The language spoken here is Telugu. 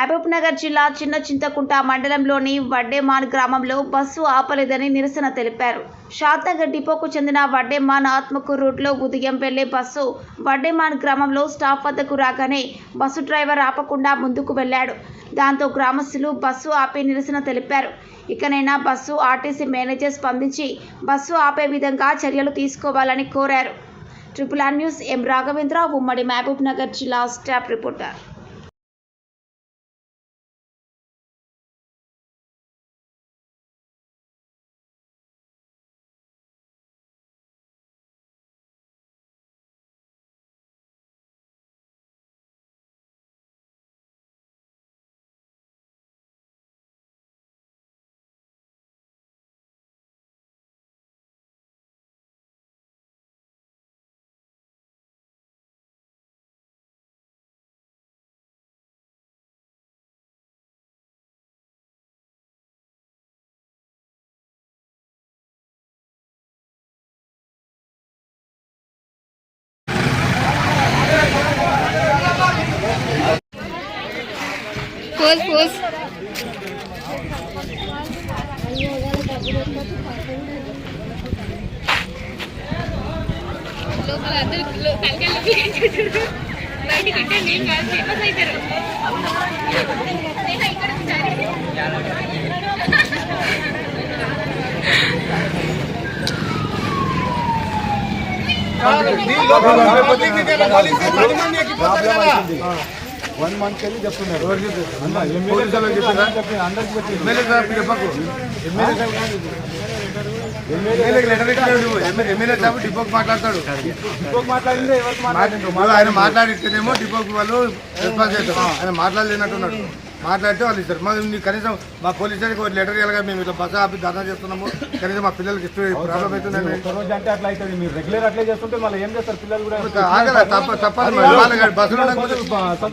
మహబూబ్నగర్ జిల్లా చిన్న చింతకుంట మండలంలోని వడ్డేమాన్ గ్రామంలో బస్సు ఆపలేదని నిరసన తెలిపారు. షాద్నగర్ డిపోకు చెందిన వడ్డేమాన్ ఆత్మకూరు రూట్లో ఉదయం వెళ్లే బస్సు వడ్డేమాన్ గ్రామంలో స్టాప్ వద్దకు రాగానే బస్సు డ్రైవర్ ఆపకుండా ముందుకు వెళ్లాడు. దాంతో గ్రామస్తులు బస్సు ఆపి నిరసన తెలిపారు. ఇకనైనా బస్సు ఆర్టీసీ మేనేజర్ స్పందించి బస్సు ఆపే విధంగా చర్యలు తీసుకోవాలని కోరారు. ట్రిపుల్ ఆర్ న్యూస్ ఎం రాఘవేంద్ర, ఉమ్మడి మహబూబ్నగర్ జిల్లా స్టాఫ్ రిపోర్టర్. పోస్ లోపల అందరూ బయటికి అంటే నేను కాదు ఫేమస్ అవుతారు. ఇక్కడ 1 month వెళ్ళి చెప్తున్నారు. ఎమ్మెల్యే సాబ్ డిపోకి మాట్లాడతాడు. ఆయన మాట్లాడితేనేమో డిపోకి వాళ్ళు రెస్పాన్స్ చేస్తారు. ఆయన మాట్లాడలేనట్టున్నాడు. మాట్లాడితే వాళ్ళు ఇస్తారు. మాకు కనీసం మా పోలీస్ స్టేషన్కి ఒక లెటర్ ఇవ్వాలి. మేము ఇట్లా బస్సు ఆపి ధర్నా చేస్తున్నాము, కనీసం మా పిల్లలకి ప్రాబ్లం అవుతుంది. అంటే అట్లా అవుతుంది. మీరు రెగ్యులర్ అట్లే చేస్తుంటే మళ్ళీ ఏం చేస్తారు పిల్లలు కూడా? తప్పదు. బస్సులో